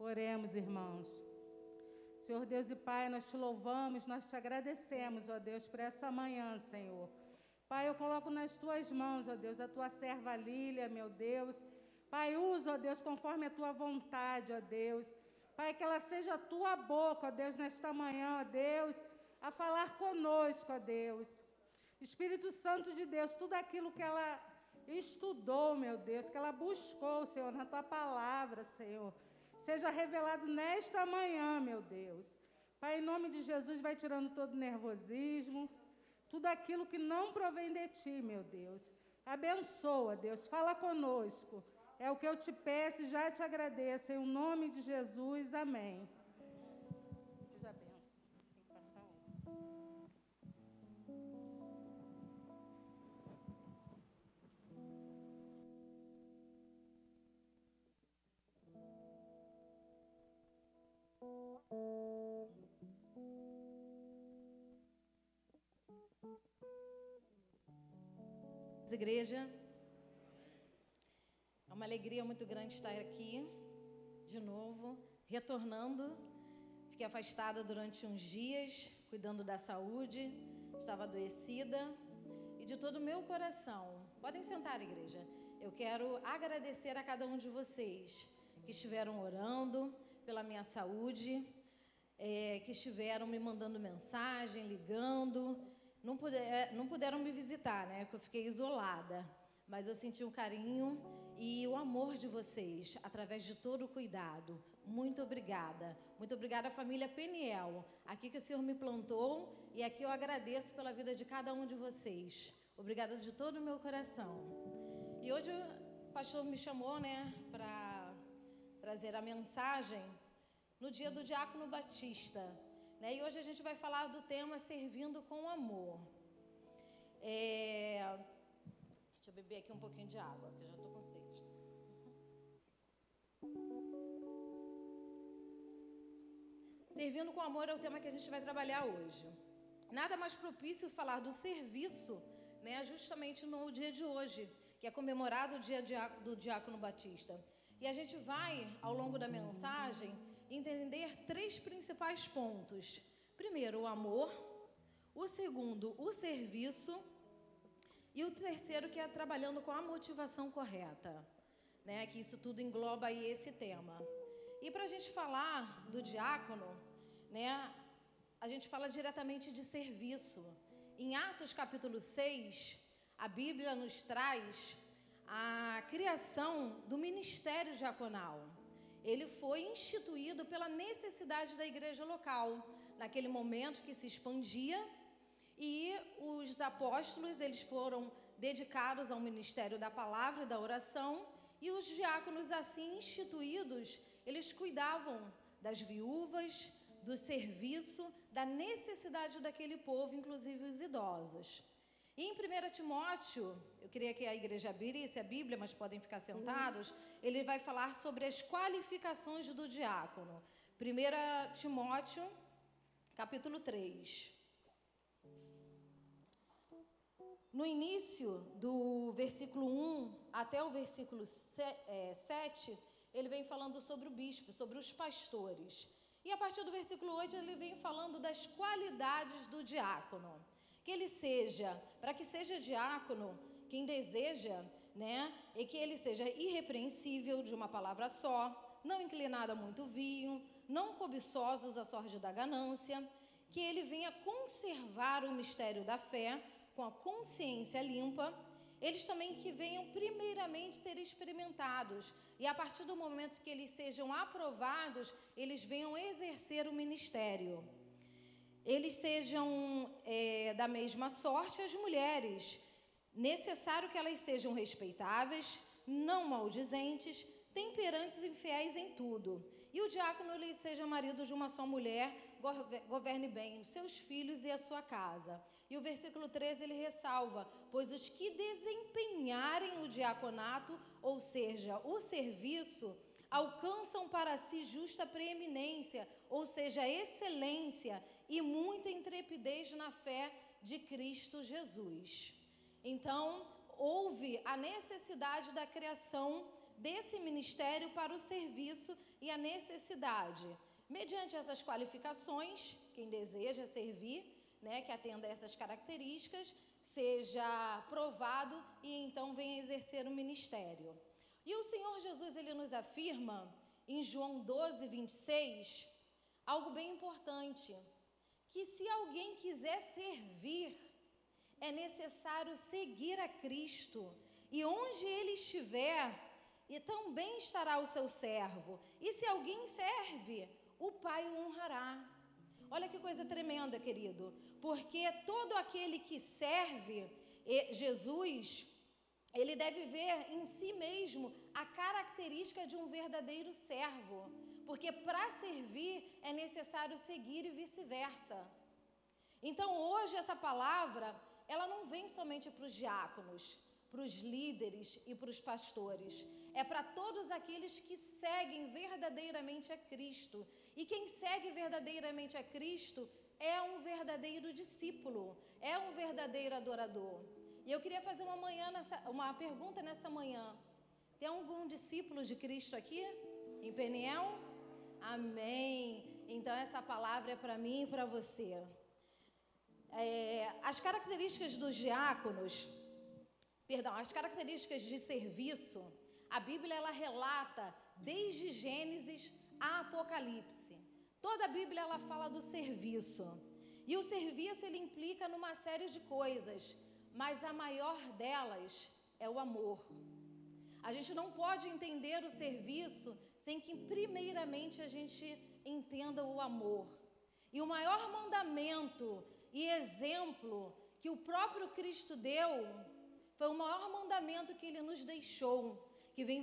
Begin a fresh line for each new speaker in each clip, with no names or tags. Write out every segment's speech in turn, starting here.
Oremos, irmãos. Senhor Deus e Pai, nós te louvamos, nós te agradecemos, ó Deus, por essa manhã, Senhor. Pai, eu coloco nas tuas mãos, ó Deus, a tua serva Lília, meu Deus. Pai, usa, ó Deus, conforme a tua vontade, ó Deus. Pai, que ela seja a tua boca, ó Deus, nesta manhã, ó Deus, a falar conosco, ó Deus. Espírito Santo de Deus, tudo aquilo que ela estudou, meu Deus, que ela buscou, Senhor, na tua palavra, Senhor, seja revelado nesta manhã, meu Deus. Pai, em nome de Jesus, vai tirando todo nervosismo, tudo aquilo que não provém de ti, meu Deus. Abençoa, Deus, fala conosco. É o que eu te peço e já te agradeço. Em nome de Jesus, amém. Seja benção. Tem que passar um.
Igreja, é uma alegria muito grande estar aqui de novo, retornando. Fiquei afastada durante uns dias, cuidando da saúde, estava adoecida e de todo o meu coração. Podem sentar, igreja. Eu quero agradecer a cada um de vocês que estiveram orando pela minha saúde, que estiveram me mandando mensagem, ligando. Não puderam me visitar, né? Porque eu fiquei isolada. Mas eu senti o carinho e o amor de vocês, através de todo o cuidado. Muito obrigada. Muito obrigada à família Peniel, aqui que o Senhor me plantou, e aqui eu agradeço pela vida de cada um de vocês. Obrigada de todo o meu coração. E hoje o pastor me chamou, né, para trazer a mensagem no dia do Diácono Batista. E hoje a gente vai falar do tema Servindo com Amor. Deixa eu beber aqui um pouquinho de água, porque eu já estou com sede. Servindo com amor é o tema que a gente vai trabalhar hoje. Nada mais propício falar do serviço, né, justamente no dia de hoje, que é comemorado o dia do Diácono Batista. E a gente vai, ao longo da mensagem, entender 3 principais pontos. Primeiro, o amor. O segundo, o serviço. E o terceiro, que é trabalhando com a motivação correta, né? Que isso tudo engloba aí esse tema. E para a gente falar do diácono, né? A gente fala diretamente de serviço. Em Atos capítulo 6, a Bíblia nos traz a criação do ministério diaconal. Ele foi instituído pela necessidade da igreja local, naquele momento que se expandia, e os apóstolos, eles foram dedicados ao ministério da palavra e da oração, e os diáconos assim instituídos, eles cuidavam das viúvas, do serviço, da necessidade daquele povo, inclusive os idosos. E em 1 Timóteo, eu queria que a igreja abrisse a Bíblia, mas podem ficar sentados, ele vai falar sobre as qualificações do diácono. 1 Timóteo, capítulo 3. No início do versículo 1 até o versículo 7, ele vem falando sobre o bispo, sobre os pastores. E a partir do versículo 8, ele vem falando das qualidades do diácono. Que ele seja, para que seja diácono, quem deseja, né, e que ele seja irrepreensível, de uma palavra só, não inclinado a muito vinho, não cobiçosos à sorte da ganância, que ele venha conservar o mistério da fé com a consciência limpa. Eles também que venham primeiramente ser experimentados, e a partir do momento que eles sejam aprovados, eles venham exercer o ministério. Eles sejam da mesma sorte as mulheres, necessário que elas sejam respeitáveis, não maldizentes, temperantes e fiéis em tudo. E o diácono ele seja marido de uma só mulher, governe bem os seus filhos e a sua casa. E o versículo 13 ele ressalva: pois os que desempenharem o diaconato, ou seja, o serviço, alcançam para si justa preeminência, ou seja, excelência e muita intrepidez na fé de Cristo Jesus. Então, houve a necessidade da criação desse ministério para o serviço e a necessidade. Mediante essas qualificações, quem deseja servir, né, que atenda a essas características, seja provado e então venha exercer o ministério. E o Senhor Jesus, ele nos afirma em João 12, 26, algo bem importante, que se alguém quiser servir, é necessário seguir a Cristo, e onde ele estiver, e também estará o seu servo, e se alguém serve, o Pai o honrará. Olha que coisa tremenda, querido, porque todo aquele que serve Jesus, ele deve ver em si mesmo a característica de um verdadeiro servo, porque para servir é necessário seguir e vice-versa. Então hoje essa palavra, ela não vem somente para os diáconos, para os líderes e para os pastores, é para todos aqueles que seguem verdadeiramente a Cristo. E quem segue verdadeiramente a Cristo é um verdadeiro discípulo, é um verdadeiro adorador. E eu queria fazer uma pergunta nessa manhã. Tem algum discípulo de Cristo aqui em Peniel? Amém. Então essa palavra é para mim e para você. As características dos diáconos, as características de serviço, a Bíblia ela relata desde Gênesis a Apocalipse. Toda a Bíblia ela fala do serviço. E o serviço ele implica numa série de coisas, mas a maior delas é o amor. A gente não pode entender o serviço sem que primeiramente a gente entenda o amor. E o maior mandamento e exemplo que o próprio Cristo deu foi o maior mandamento que ele nos deixou, que vem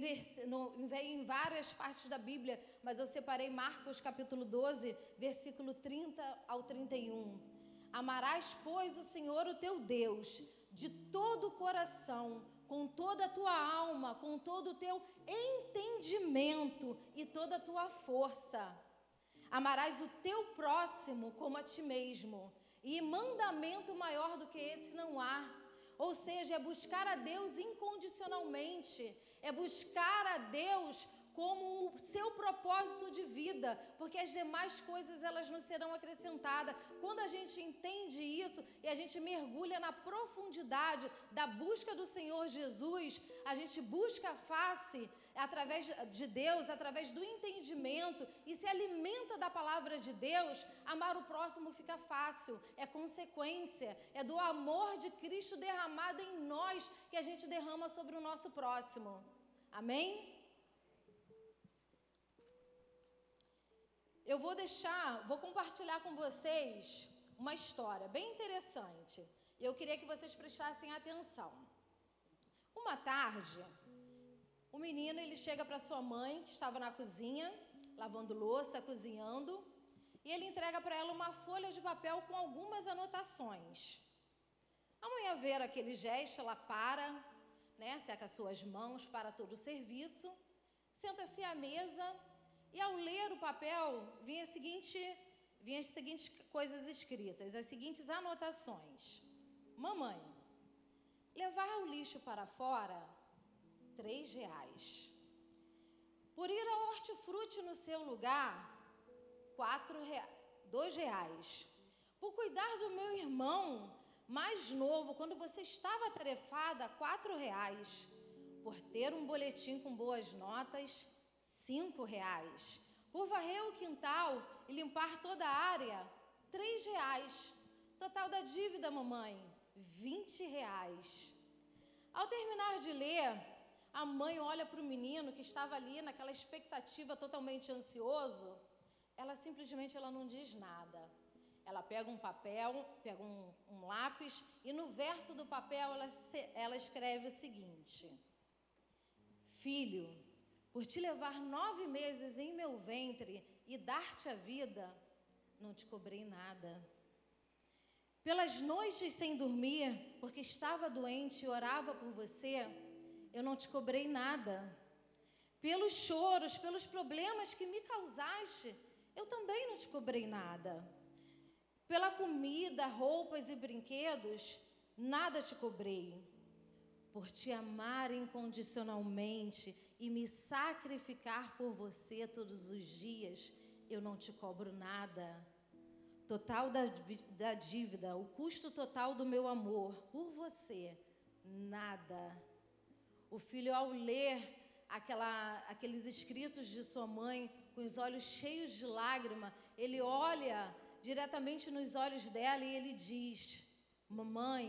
em várias partes da Bíblia, mas eu separei Marcos capítulo 12, versículo 30 ao 31. Amarás, pois, o Senhor, o teu Deus, de todo o coração, com toda a tua alma, com todo o teu entendimento e toda a tua força. Amarás o teu próximo como a ti mesmo. E mandamento maior do que esse não há. Ou seja, é buscar a Deus incondicionalmente, é buscar a Deus como o seu propósito de vida, porque as demais coisas elas nos serão acrescentadas. Quando a gente entende isso e a gente mergulha na profundidade da busca do Senhor Jesus, a gente busca a face através de Deus, através do entendimento e se alimenta da palavra de Deus, amar o próximo fica fácil, é consequência, é do amor de Cristo derramado em nós que a gente derrama sobre o nosso próximo. Amém? Eu vou compartilhar com vocês uma história bem interessante. Eu queria que vocês prestassem atenção. Uma tarde, o menino ele chega para sua mãe, que estava na cozinha, lavando louça, cozinhando, e ele entrega para ela uma folha de papel com algumas anotações. A mãe, ver aquele gesto, ela para, né, seca suas mãos para todo o serviço, senta-se à mesa. E ao ler o papel, vinha as seguintes coisas escritas, as seguintes anotações. Mamãe, levar o lixo para fora, R$3. Por ir ao hortifruti no seu lugar, R$2. Por cuidar do meu irmão mais novo, quando você estava atarefada, R$4. Por ter um boletim com boas notas, R$5. Por varrer o quintal e limpar toda a área, R$3. Total da dívida, mamãe, R$20. Ao terminar de ler, a mãe olha para o menino que estava ali naquela expectativa totalmente ansioso. Ela simplesmente não diz nada. Ela pega um papel, pega um lápis e no verso do papel ela escreve o seguinte: Filho, por te levar 9 meses em meu ventre e dar-te a vida, não te cobrei nada. Pelas noites sem dormir, porque estava doente e orava por você, eu não te cobrei nada. Pelos choros, pelos problemas que me causaste, eu também não te cobrei nada. Pela comida, roupas e brinquedos, nada te cobrei. Por te amar incondicionalmente e me sacrificar por você todos os dias, eu não te cobro nada. Total da dívida, o custo total do meu amor por você, nada. O filho, ao ler aqueles escritos de sua mãe, com os olhos cheios de lágrima, ele olha diretamente nos olhos dela e ele diz: mamãe,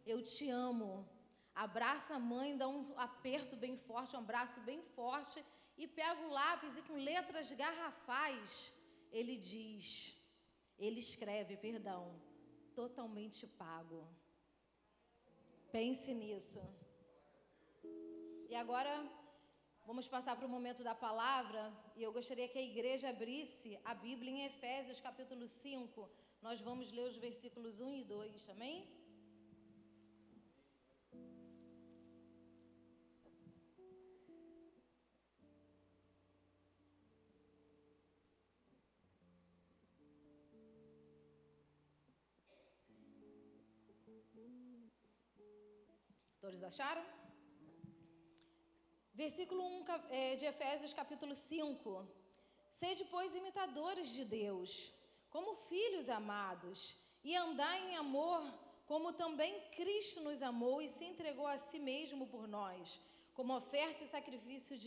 eu te amo. Abraça a mãe, dá um aperto bem forte, um abraço bem forte, e pega o lápis e com letras garrafais, ele escreve, totalmente pago. Pense nisso. E agora, vamos passar para o momento da palavra, e eu gostaria que a igreja abrisse a Bíblia em Efésios, capítulo 5. Nós vamos ler os versículos 1 e 2, amém? Todos acharam? Versículo 1 de Efésios, capítulo 5. Sede, pois, imitadores de Deus, como filhos amados, e andai em amor, como também Cristo nos amou e se entregou a si mesmo por nós, como oferta e sacrifício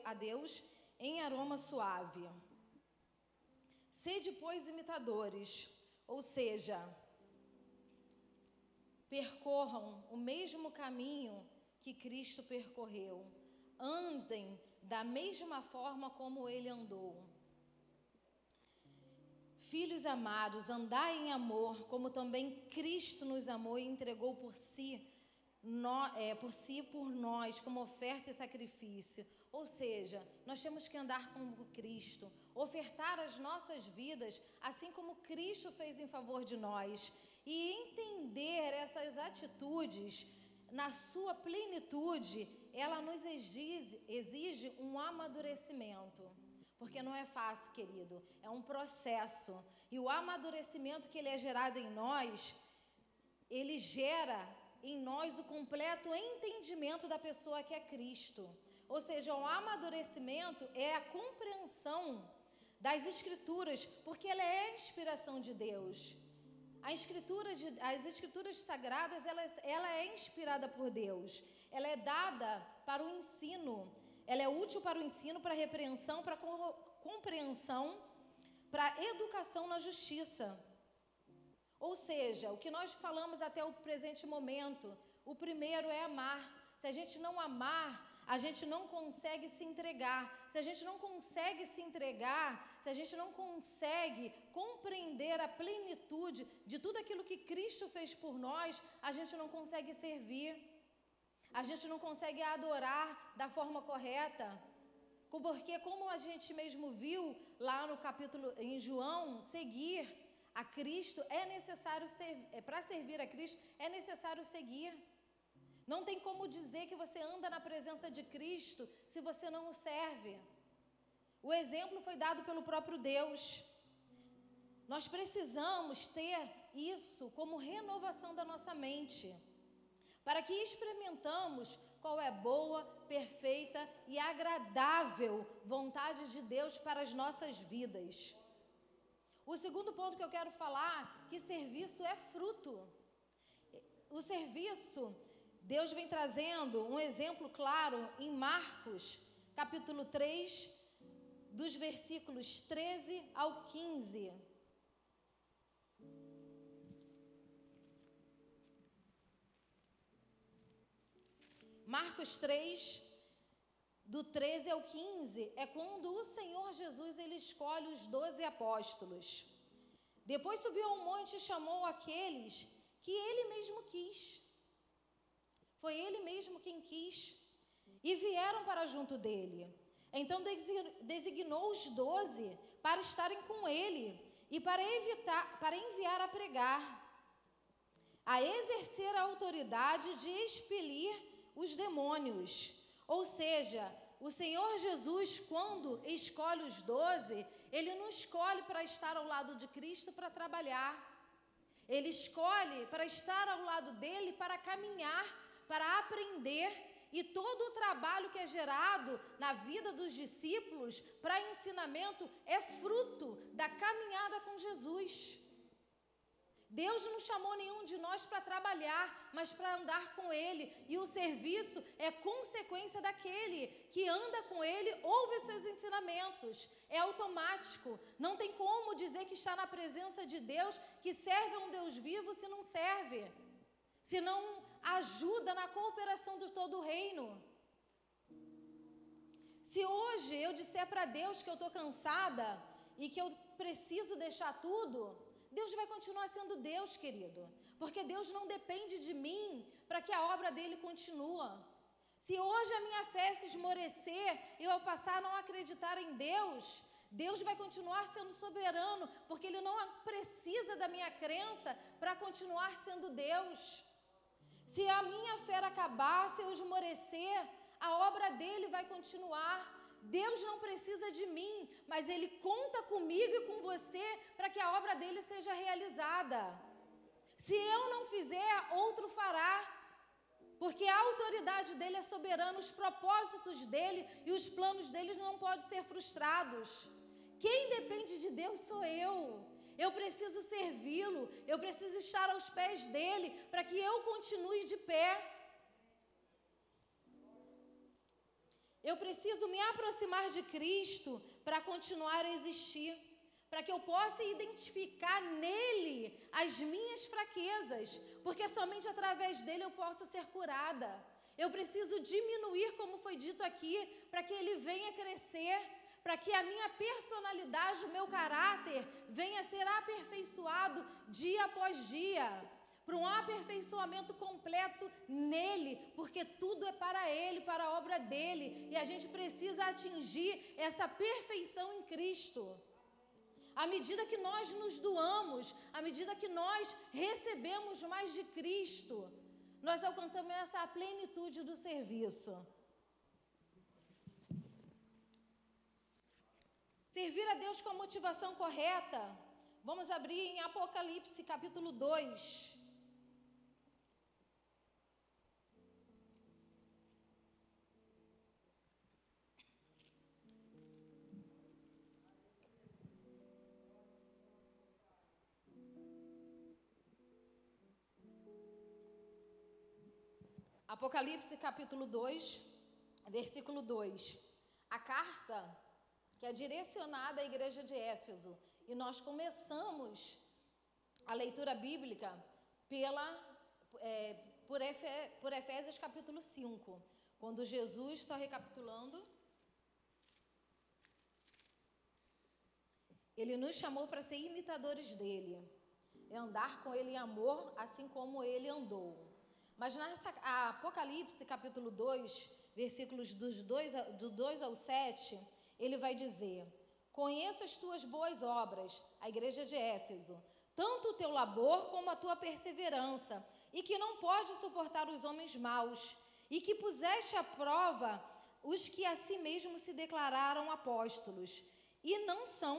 a Deus em aroma suave. Sede, pois, imitadores, ou seja, percorram o mesmo caminho que Cristo percorreu. Andem da mesma forma como Ele andou. Filhos amados, andai em amor, como também Cristo nos amou e entregou por nós, como oferta e sacrifício. Ou seja, nós temos que andar como Cristo, ofertar as nossas vidas, assim como Cristo fez em favor de nós. E entender essas atitudes na sua plenitude, ela nos exige um amadurecimento. Porque não é fácil, querido, é um processo. E o amadurecimento que ele é gerado em nós, ele gera em nós o completo entendimento da pessoa que é Cristo. Ou seja, o amadurecimento é a compreensão das Escrituras, porque ela é a inspiração de Deus. As escrituras sagradas, ela é inspirada por Deus. Ela é dada para o ensino. Ela é útil para o ensino, para a repreensão, para a compreensão, para a educação na justiça. Ou seja, o que nós falamos até o presente momento, o primeiro é amar. Se a gente não amar, a gente não consegue se entregar. Se a gente não consegue se entregar, se a gente não consegue compreender a plenitude de tudo aquilo que Cristo fez por nós, a gente não consegue servir. A gente não consegue adorar da forma correta. Porque como a gente mesmo viu lá no capítulo em João, seguir a Cristo é necessário, para servir a Cristo é necessário seguir. Não tem como dizer que você anda na presença de Cristo se você não o serve. O exemplo foi dado pelo próprio Deus. Nós precisamos ter isso como renovação da nossa mente, para que experimentamos qual é a boa, perfeita e agradável vontade de Deus para as nossas vidas. O segundo ponto que eu quero falar, que serviço é fruto. O serviço, Deus vem trazendo um exemplo claro em Marcos, capítulo 3, dos versículos 13 ao 15. Marcos 3, do 13 ao 15, é quando o Senhor Jesus ele escolhe os 12 apóstolos. Depois subiu ao monte e chamou aqueles que ele mesmo quis. Foi ele mesmo quem quis. E vieram para junto dele. Então designou os 12 para estarem com ele e para enviar a pregar, a exercer a autoridade de expelir os demônios. Ou seja, o Senhor Jesus, quando escolhe os 12, ele não escolhe para estar ao lado de Cristo para trabalhar. Ele escolhe para estar ao lado dele, para caminhar, para aprender E todo o trabalho que é gerado na vida dos discípulos para ensinamento é fruto da caminhada com Jesus. Deus não chamou nenhum de nós para trabalhar, mas para andar com Ele. E o serviço é consequência daquele que anda com Ele, ouve os seus ensinamentos. É automático. Não tem como dizer que está na presença de Deus, que serve a um Deus vivo, se não serve. Se não ajuda na cooperação de todo o reino. Se hoje eu disser para Deus que eu estou cansada e que eu preciso deixar tudo, Deus vai continuar sendo Deus, querido. Porque Deus não depende de mim para que a obra dele continue. Se hoje a minha fé se esmorecer e eu passar a não acreditar em Deus, Deus vai continuar sendo soberano, porque ele não precisa da minha crença para continuar sendo Deus. Se a minha fé acabar, se eu esmorecer, a obra dele vai continuar. Deus não precisa de mim, mas Ele conta comigo e com você para que a obra dele seja realizada. Se eu não fizer, outro fará, porque a autoridade dele é soberana, os propósitos dele e os planos dele não podem ser frustrados. Quem depende de Deus sou eu. Eu preciso servi-lo, eu preciso estar aos pés dele para que eu continue de pé. Eu preciso me aproximar de Cristo para continuar a existir, para que eu possa identificar nele as minhas fraquezas, porque somente através dele eu posso ser curada. Eu preciso diminuir, como foi dito aqui, para que ele venha crescer, para que a minha personalidade, o meu caráter venha a ser aperfeiçoado dia após dia, para um aperfeiçoamento completo nele, porque tudo é para ele, para a obra dele, e a gente precisa atingir essa perfeição em Cristo. À medida que nós nos doamos, à medida que nós recebemos mais de Cristo, nós alcançamos essa plenitude do serviço. Servir a Deus com a motivação correta. Vamos abrir em Apocalipse, capítulo 2. Apocalipse capítulo 2, versículo 2. A carta que é direcionada à igreja de Éfeso. E nós começamos a leitura bíblica por Efésios capítulo 5. Quando Jesus, só recapitulando, ele nos chamou para ser imitadores dele, andar com ele em amor, assim como ele andou. Mas a Apocalipse, capítulo 2, versículos do 2 ao 7, ele vai dizer: conheço as tuas boas obras, a igreja de Éfeso, tanto o teu labor como a tua perseverança, e que não pode suportar os homens maus, e que puseste à prova os que a si mesmos se declararam apóstolos, e não são,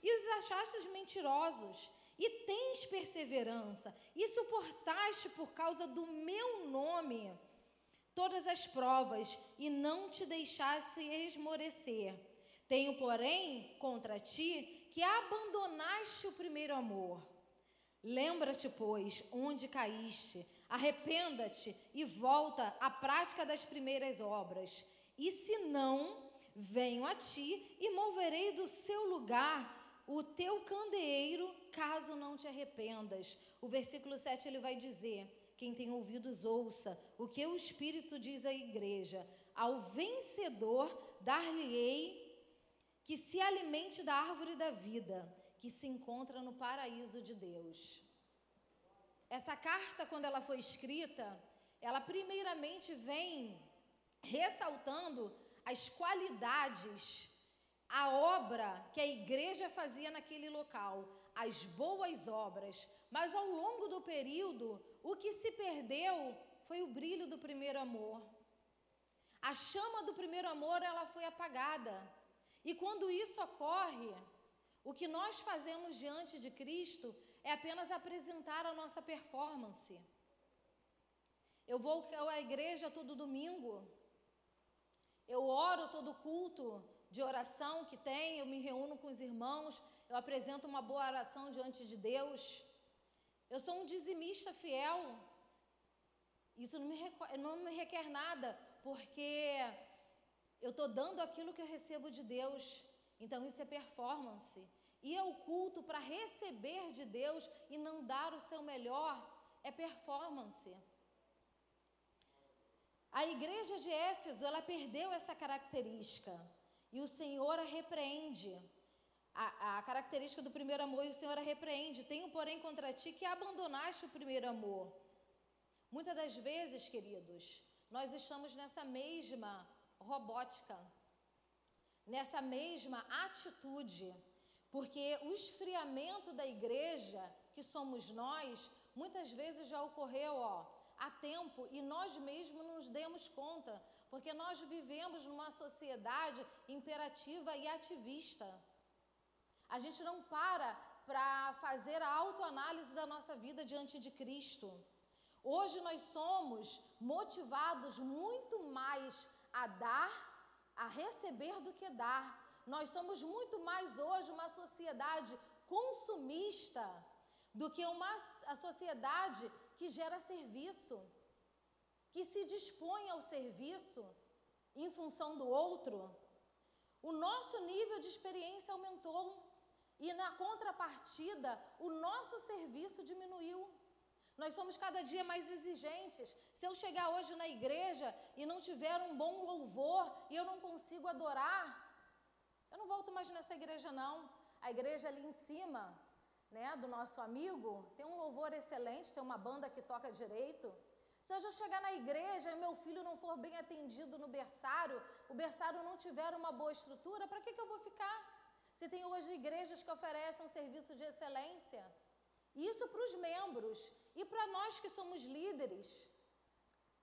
e os achastes mentirosos, e tens perseverança, e suportaste por causa do meu nome todas as provas, e não te deixaste esmorecer. Tenho, porém, contra ti, que abandonaste o primeiro amor. Lembra-te, pois, onde caíste, arrependa-te e volta à prática das primeiras obras. E se não, venho a ti e moverei do seu lugar o teu candeeiro, caso não te arrependas. O versículo 7 ele vai dizer: quem tem ouvidos ouça o que o Espírito diz à igreja. Ao vencedor dar-lhe-ei que se alimente da árvore da vida, que se encontra no paraíso de Deus. Essa carta, quando ela foi escrita, ela primeiramente vem ressaltando as qualidades, a obra que a igreja fazia naquele local, as boas obras. Mas ao longo do período, o que se perdeu foi o brilho do primeiro amor. A chama do primeiro amor, ela foi apagada. E quando isso ocorre, o que nós fazemos diante de Cristo é apenas apresentar a nossa performance. Eu vou à igreja todo domingo. Eu oro todo culto de oração que tem, eu me reúno com os irmãos, eu apresento uma boa oração diante de Deus. Eu sou um dizimista fiel. Isso não me requer nada, porque eu estou dando aquilo que eu recebo de Deus. Então isso é performance. Ir ao culto para receber de Deus e não dar o seu melhor é performance. A igreja de Éfeso, ela perdeu essa característica e o Senhor a repreende. A característica do primeiro amor, e o Senhor a repreende. Tenho, porém, contra ti que abandonaste o primeiro amor. Muitas das vezes, queridos, nós estamos nessa mesma robótica, nessa mesma atitude, porque o esfriamento da igreja, que somos nós, muitas vezes já ocorreu, há tempo, e nós mesmos nos demos conta, porque nós vivemos numa sociedade imperativa e ativista. A gente não para fazer a autoanálise da nossa vida diante de Cristo. Hoje nós somos motivados muito mais a dar, a receber do que dar. Nós somos muito mais hoje uma sociedade consumista do que a sociedade que gera serviço, que se dispõe ao serviço em função do outro. O nosso nível de experiência aumentou e, na contrapartida, o nosso serviço diminuiu. Nós somos cada dia mais exigentes. Se eu chegar hoje na igreja e não tiver um bom louvor e eu não consigo adorar, eu não volto mais nessa igreja, não. A igreja ali em cima, né, do nosso amigo, tem um louvor excelente, tem uma banda que toca direito. Se eu já chegar na igreja e meu filho não for bem atendido no berçário, o berçário não tiver uma boa estrutura, para que eu vou ficar? Se tem hoje igrejas que oferecem um serviço de excelência. Isso para os membros e para nós que somos líderes.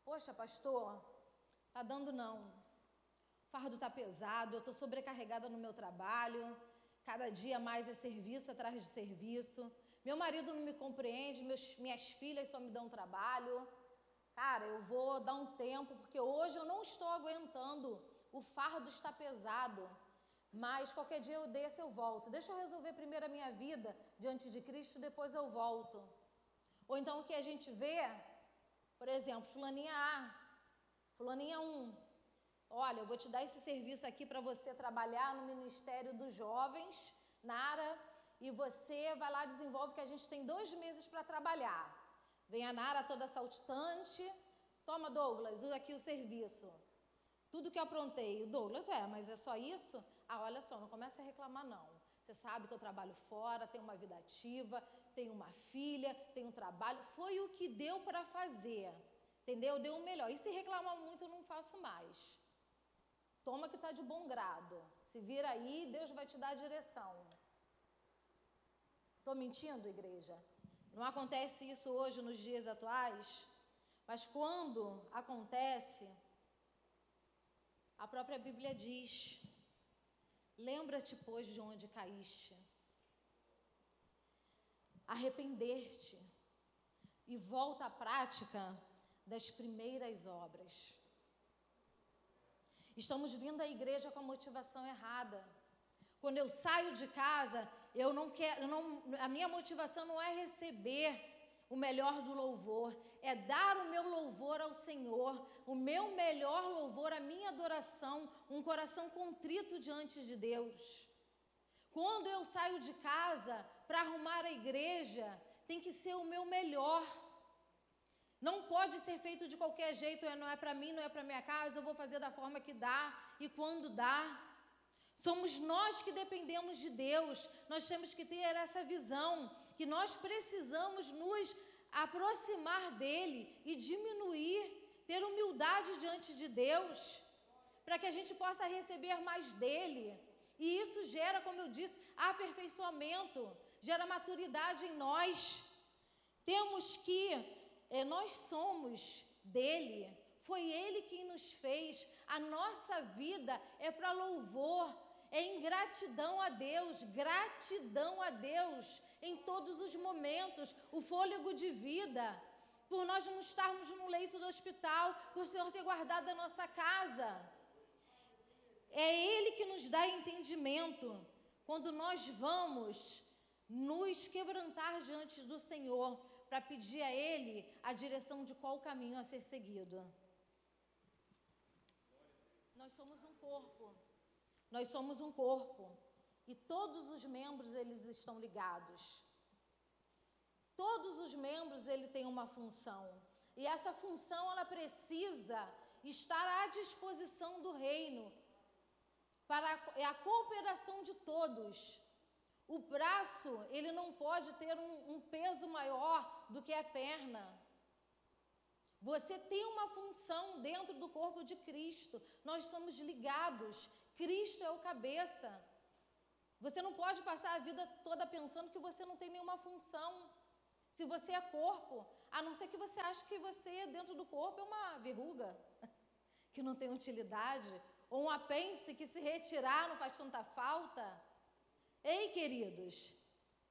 Poxa, pastor, tá dando não. O fardo está pesado, eu estou sobrecarregada no meu trabalho. Cada dia mais é serviço atrás de serviço. Meu marido não me compreende, minhas filhas só me dão trabalho. Cara, eu vou dar um tempo, porque hoje eu não estou aguentando. O fardo está pesado. Mas qualquer dia eu desço, eu volto. Deixa eu resolver primeiro a minha vida diante de Cristo, depois eu volto. Ou então o que a gente vê, por exemplo, fulaninha A, fulaninha 1. Olha, eu vou te dar esse serviço aqui para você trabalhar no Ministério dos Jovens, Nara, e você vai lá, desenvolve, que a gente tem 2 meses para trabalhar. Vem a Nara toda saltitante. Toma, Douglas, usa aqui o serviço. Tudo que eu aprontei. O Douglas, mas é só isso? Olha só, não começa a reclamar, não. Você sabe que eu trabalho fora, tenho uma vida ativa, tenho uma filha, tenho um trabalho. Foi o que deu para fazer, entendeu? Deu o melhor. E se reclamar muito, eu não faço mais. Toma que está de bom grado. Se vira aí, Deus vai te dar a direção. Estou mentindo, igreja? Não acontece isso hoje nos dias atuais? Mas quando acontece, a própria Bíblia diz: lembra-te, pois, de onde caíste, arrepender-te e volta à prática das primeiras obras. Estamos vindo à igreja com a motivação errada. Quando eu saio de casa, a minha motivação não é receber o melhor do louvor, é dar o meu louvor ao Senhor, o meu melhor louvor, a minha adoração, um coração contrito diante de Deus. Quando eu saio de casa para arrumar a igreja, tem que ser o meu melhor. Não pode ser feito de qualquer jeito, não é para mim, não é para minha casa, eu vou fazer da forma que dá e quando dá. Somos nós que dependemos de Deus, nós temos que ter essa visão, que nós precisamos nos aproximar dEle e diminuir, ter humildade diante de Deus, para que a gente possa receber mais dEle. E isso gera, como eu disse, aperfeiçoamento, gera maturidade em nós. Temos que, nós somos dEle, foi Ele quem nos fez, a nossa vida é para louvor, é em gratidão a Deus em todos os momentos, o fôlego de vida. por nós não estarmos no leito do hospital, por o Senhor ter guardado a nossa casa. É Ele que nos dá entendimento quando nós vamos nos quebrantar diante do Senhor para pedir a Ele a direção de qual caminho a ser seguido. Nós somos um corpo. Nós somos um corpo. E todos os membros, eles estão ligados. Todos os membros, ele tem uma função. E essa função, ela precisa estar à disposição do reino. É a cooperação de todos. O braço, ele não pode ter um peso maior do que a perna. Você tem uma função dentro do corpo de Cristo. Nós somos ligados. Cristo é o cabeça. Você não pode passar a vida toda pensando que você não tem nenhuma função. Se você é corpo, a não ser que você ache que você dentro do corpo é uma verruga, que não tem utilidade, ou um apêndice que se retirar não faz tanta falta. Ei, queridos,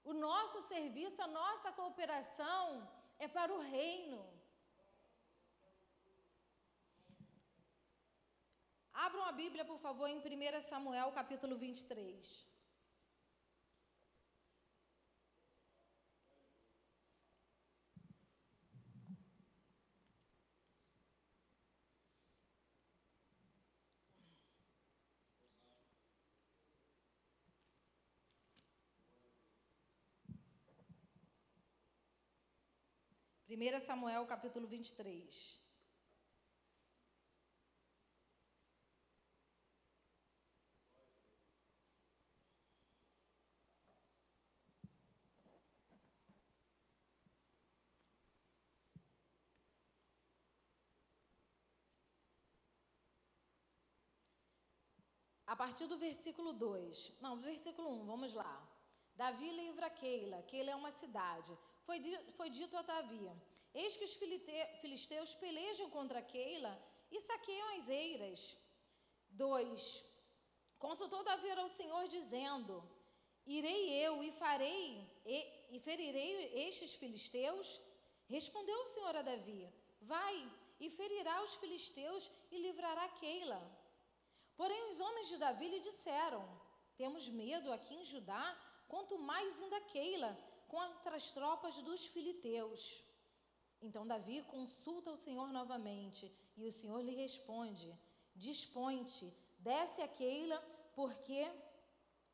o nosso serviço, a nossa cooperação é para o reino. Abram a Bíblia, por favor, em 1 Samuel, capítulo 23. Primeira Samuel, capítulo 23. A partir do versículo 2, não, do versículo 1, vamos lá. Davi livra Keila. Keila é uma cidade. Foi dito a Davi: eis que os filisteus pelejam contra Keila e saqueiam as eiras. 2. Consultou Davi ao Senhor, dizendo: irei eu e ferirei estes filisteus? Respondeu o Senhor a Davi: vai e ferirá os filisteus e livrará Keila. Porém os homens de Davi lhe disseram: temos medo aqui em Judá, quanto mais ainda Keila, contra as tropas dos filisteus. Então Davi consulta o Senhor novamente, e o Senhor lhe responde: dispõe-te, desce a Keila, porque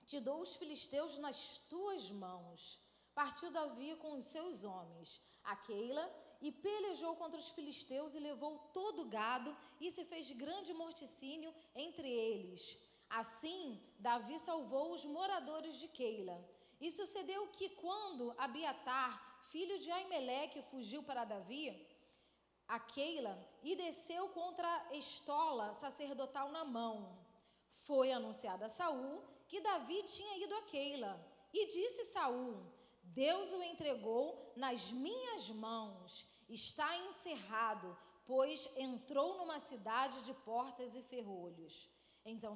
te dou os filisteus nas tuas mãos. Partiu Davi com os seus homens a Keila e pelejou contra os filisteus e levou todo o gado e se fez grande morticínio entre eles. Assim, Davi salvou os moradores de Keila. E sucedeu que quando Abiatar, filho de Aimeleque, fugiu para Davi, a Keila, e desceu contra a estola sacerdotal na mão, foi anunciado a Saul que Davi tinha ido a Keila. E disse Saul: Deus o entregou nas minhas mãos, está encerrado, pois entrou numa cidade de portas e ferrolhos. Então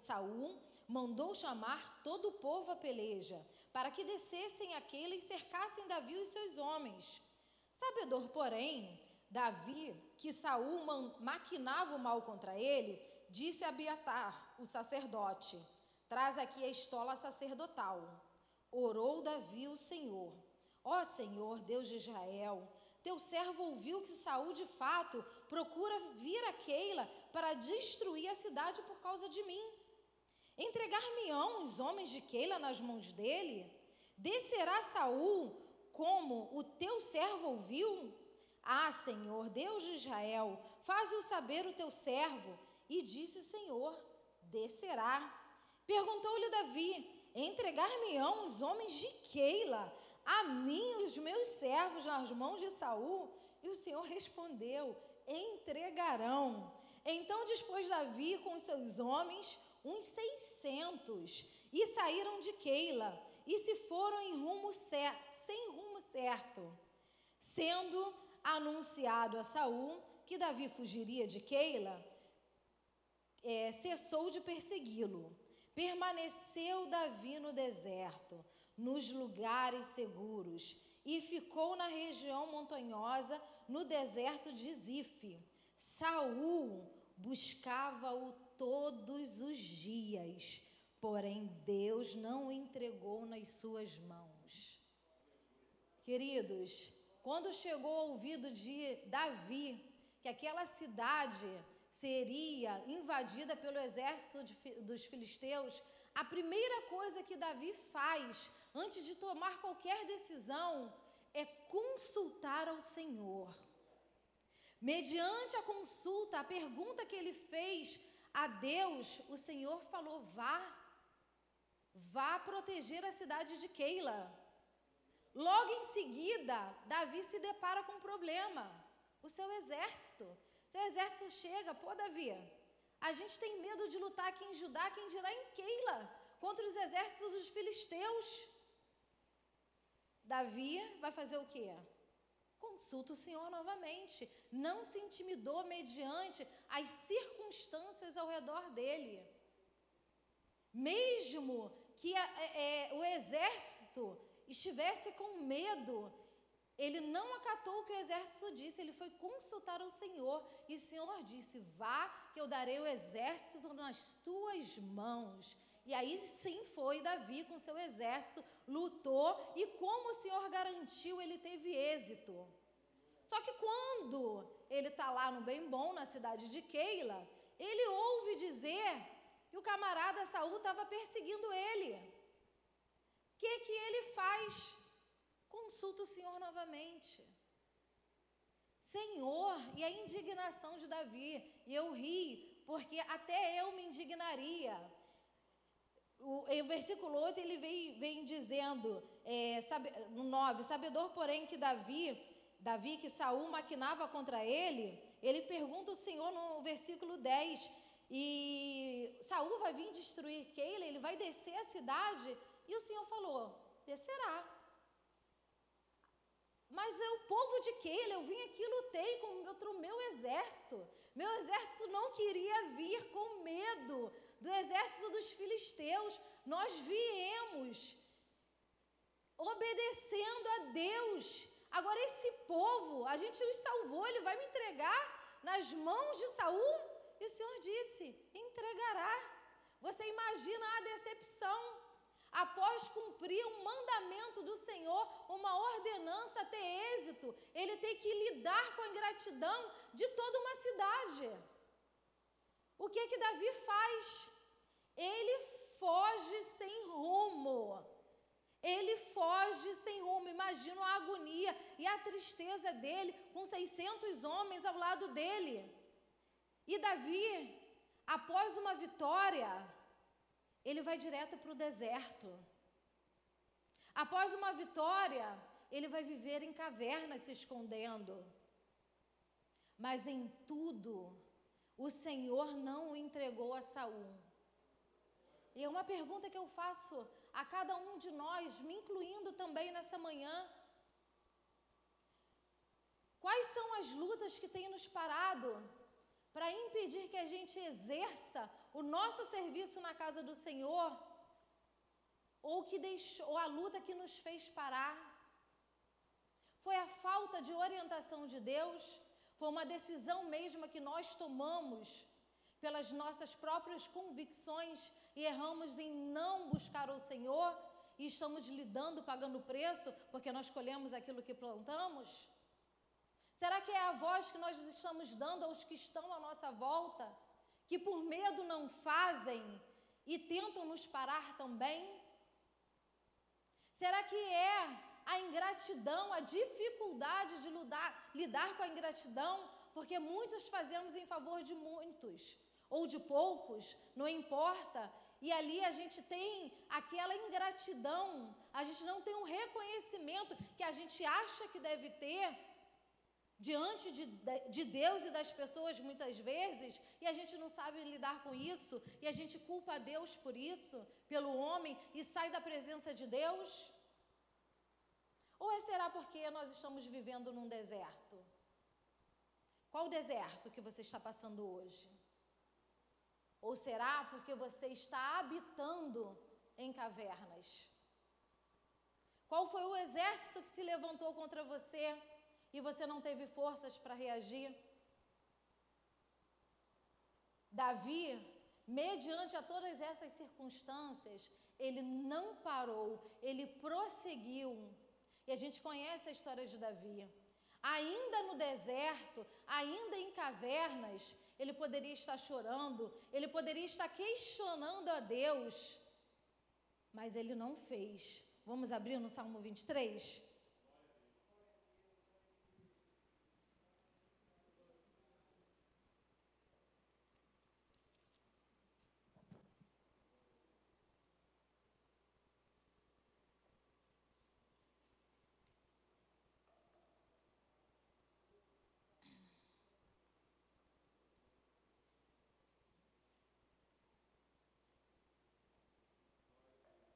Saul mandou chamar todo o povo à peleja, para que descessem a Keila e cercassem Davi e os seus homens. Sabedor, porém, Davi, que Saul maquinava o mal contra ele, disse a Abiatar, o sacerdote: traz aqui a estola sacerdotal. Orou Davi o Senhor: ó Senhor, Deus de Israel, teu servo ouviu que Saul de fato procura vir a Keila para destruir a cidade por causa de mim. Entregar-me-ão os homens de Keila nas mãos dele? Descerá Saul como o teu servo ouviu? Ah, Senhor, Deus de Israel, faze-o saber o teu servo. E disse o Senhor: descerá. Perguntou-lhe Davi: entregar-me-ão os homens de Keila, a mim e os meus servos nas mãos de Saul? E o Senhor respondeu: entregarão. Então dispôs Davi com os seus homens uns 600 e saíram de Keila e se foram sem rumo certo. Sendo anunciado a Saul que Davi fugiria de Keila, cessou de persegui-lo. Permaneceu Davi no deserto, nos lugares seguros, e ficou na região montanhosa, no deserto de Zif. Saul buscava-o todos os dias, porém Deus não o entregou nas suas mãos. Queridos, quando chegou ao ouvido de Davi que aquela cidade seria invadida pelo exército dos filisteus, a primeira coisa que Davi faz, antes de tomar qualquer decisão, é consultar ao Senhor. Mediante a consulta, a pergunta que ele fez a Deus, o Senhor falou: vá proteger a cidade de Keila. Logo em seguida, Davi se depara com um problema: o seu exército. Seu exército chega: pô, Davi, a gente tem medo de lutar aqui em Judá, quem dirá em Keila, contra os exércitos dos filisteus. Davi vai fazer o quê? Consulta o Senhor novamente. Não se intimidou mediante as circunstâncias ao redor dele. Mesmo que o exército estivesse com medo, ele não acatou o que o exército disse, ele foi consultar o Senhor. E o Senhor disse: vá, que eu darei o exército nas tuas mãos. E aí sim foi Davi com seu exército, lutou, e como o Senhor garantiu, ele teve êxito. Só que quando ele está lá no bem bom, na cidade de Keila, ele ouve dizer que o camarada Saul estava perseguindo ele. O que ele faz? Consulta o Senhor novamente. Senhor, e a indignação de Davi, e eu ri, porque até eu me indignaria. O versículo 8, ele vem dizendo, no 9, sabedor, porém, que Davi, que Saul maquinava contra ele pergunta ao Senhor no versículo 10, e Saul vai vir destruir Keila, ele vai descer a cidade, e o Senhor falou: descerá. Mas o povo de Keila, eu vim aqui e lutei contra o meu exército. Meu exército não queria vir com medo do exército dos filisteus. Nós viemos obedecendo a Deus. Agora esse povo, a gente os salvou, ele vai me entregar nas mãos de Saul? E o Senhor disse: entregará. Você imagina a decepção. Após cumprir um mandamento do Senhor, uma ordenança, ter êxito, ele tem que lidar com a ingratidão de toda uma cidade. O que Davi faz? Ele foge sem rumo. Ele foge sem rumo. Imagina a agonia e a tristeza dele, com 600 homens ao lado dele. E Davi, após uma vitória, ele vai direto para o deserto. Após uma vitória, ele vai viver em cavernas se escondendo. Mas em tudo, o Senhor não o entregou a Saul. E é uma pergunta que eu faço a cada um de nós, me incluindo também nessa manhã. Quais são as lutas que têm nos parado para impedir que a gente exerça o nosso serviço na casa do Senhor, ou a luta que nos fez parar? Foi a falta de orientação de Deus? Foi uma decisão mesmo que nós tomamos pelas nossas próprias convicções e erramos em não buscar o Senhor e estamos pagando preço porque nós colhemos aquilo que plantamos? Será que é a voz que nós estamos dando aos que estão à nossa volta, que por medo não fazem e tentam nos parar também? Será que é a ingratidão, a dificuldade de lidar com a ingratidão? Porque muitos fazemos em favor de muitos, ou de poucos, não importa. E ali a gente tem aquela ingratidão, a gente não tem um reconhecimento que a gente acha que deve ter diante de Deus e das pessoas muitas vezes, e a gente não sabe lidar com isso, e a gente culpa a Deus por isso, pelo homem, e sai da presença de Deus? Ou será porque nós estamos vivendo num deserto? Qual deserto que você está passando hoje? Ou será porque você está habitando em cavernas? Qual foi o exército que se levantou contra você e você não teve forças para reagir? Davi, mediante a todas essas circunstâncias, ele não parou, ele prosseguiu. E a gente conhece a história de Davi. Ainda no deserto, ainda em cavernas, ele poderia estar chorando, ele poderia estar questionando a Deus, mas ele não fez. Vamos abrir no Salmo 23?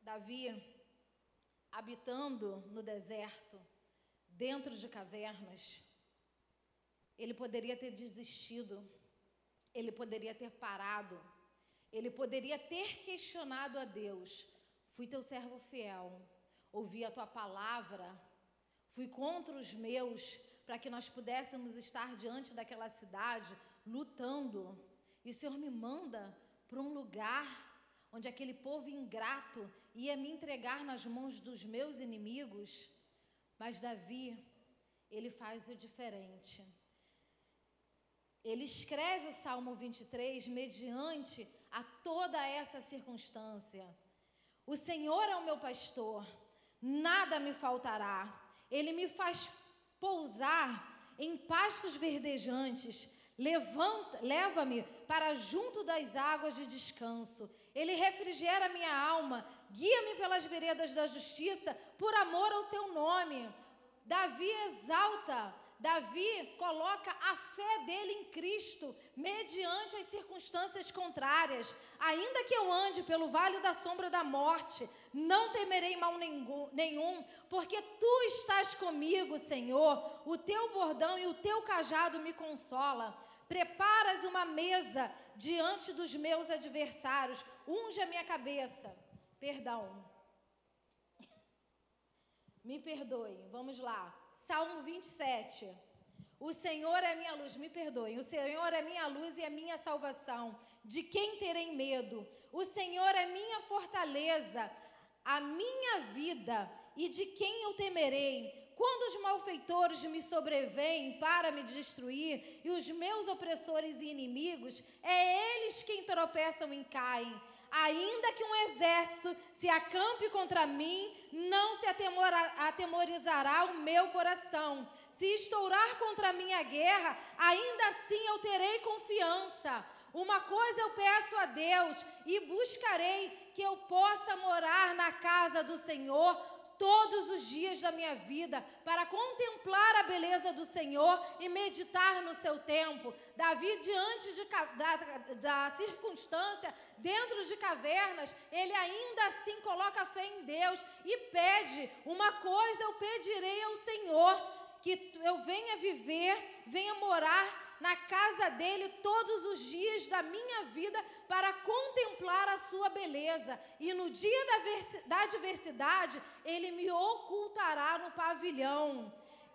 Davi, habitando no deserto, dentro de cavernas, ele poderia ter desistido, ele poderia ter parado, ele poderia ter questionado a Deus: fui teu servo fiel, ouvi a tua palavra, fui contra os meus, para que nós pudéssemos estar diante daquela cidade, lutando, e o Senhor me manda para um lugar onde aquele povo ingrato ia me entregar nas mãos dos meus inimigos. Mas Davi, ele faz o diferente. Ele escreve o Salmo 23 mediante a toda essa circunstância. O Senhor é o meu pastor, nada me faltará. Ele me faz pousar em pastos verdejantes. Leva-me para junto das águas de descanso. Ele refrigera minha alma, guia-me pelas veredas da justiça, por amor ao teu nome. Davi exalta, Davi coloca a fé dele em Cristo, mediante as circunstâncias contrárias. Ainda que eu ande pelo vale da sombra da morte, não temerei mal nenhum, porque tu estás comigo, Senhor. O teu bordão e o teu cajado me consolam. Preparas uma mesa diante dos meus adversários, unge a minha cabeça. Perdão. Me perdoe, vamos lá. Salmo 27. O Senhor é minha luz, me perdoem. O Senhor é minha luz e a minha salvação. De quem terei medo? O Senhor é minha fortaleza, a minha vida, e de quem eu temerei? Quando os malfeitores me sobrevêm para me destruir, e os meus opressores e inimigos, é eles quem tropeçam e caem. Ainda que um exército se acampe contra mim, não se atemorizará o meu coração. Se estourar contra mim a guerra, ainda assim eu terei confiança. Uma coisa eu peço a Deus, e buscarei que eu possa morar na casa do Senhor todos os dias da minha vida, para contemplar a beleza do Senhor e meditar no seu templo. Davi, diante da circunstância, dentro de cavernas, ele ainda assim coloca fé em Deus e pede: uma coisa eu pedirei ao Senhor, que eu venha viver, venha morar na casa dele todos os dias da minha vida, para contemplar a sua beleza. E no dia da adversidade, ele me ocultará no pavilhão.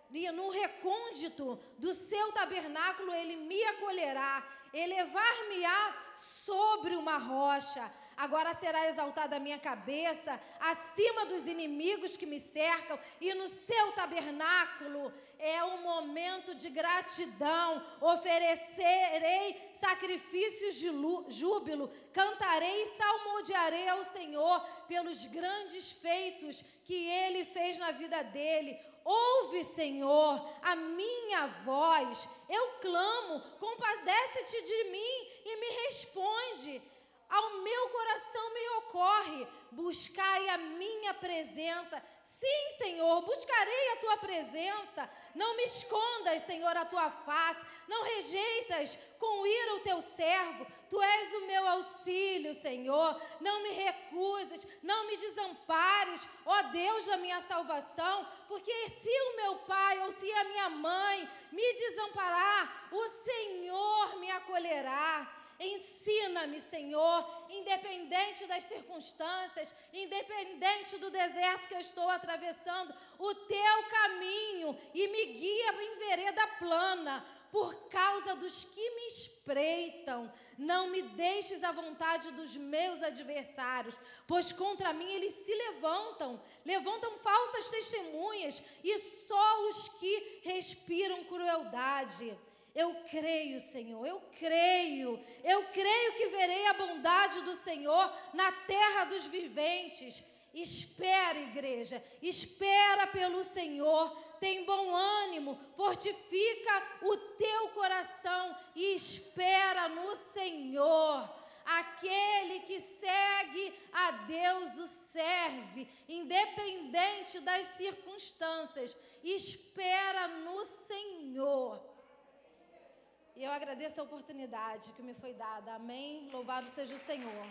E no recôndito do seu tabernáculo, ele me acolherá. Elevar-me-á sobre uma rocha. Agora será exaltada a minha cabeça acima dos inimigos que me cercam, e no seu tabernáculo é um momento de gratidão. Oferecerei sacrifícios de júbilo, cantarei e salmodiarei ao Senhor pelos grandes feitos que Ele fez na vida dele. Ouve, Senhor, a minha voz, eu clamo, compadece-te de mim e me responde. Ao meu coração me ocorre, buscai a minha presença. Sim, Senhor, buscarei a tua presença. Não me escondas, Senhor, a tua face. Não rejeitas com ira o teu servo. Tu és o meu auxílio, Senhor. Não me recuses, não me desampares, ó Deus da minha salvação. Porque se o meu pai ou se a minha mãe me desamparar, o Senhor me acolherá. Ensina-me, Senhor, independente das circunstâncias, independente do deserto que eu estou atravessando, o teu caminho, e me guia em vereda plana, por causa dos que me espreitam. Não me deixes à vontade dos meus adversários, pois contra mim eles se levantam falsas testemunhas, e só os que respiram crueldade. Eu creio, Senhor, eu creio que verei a bondade do Senhor na terra dos viventes. Espera, igreja, espera pelo Senhor, tem bom ânimo, fortifica o teu coração e espera no Senhor. Aquele que segue a Deus o serve, independente das circunstâncias, espera no Senhor. E eu agradeço a oportunidade que me foi dada. Amém? Louvado seja o Senhor.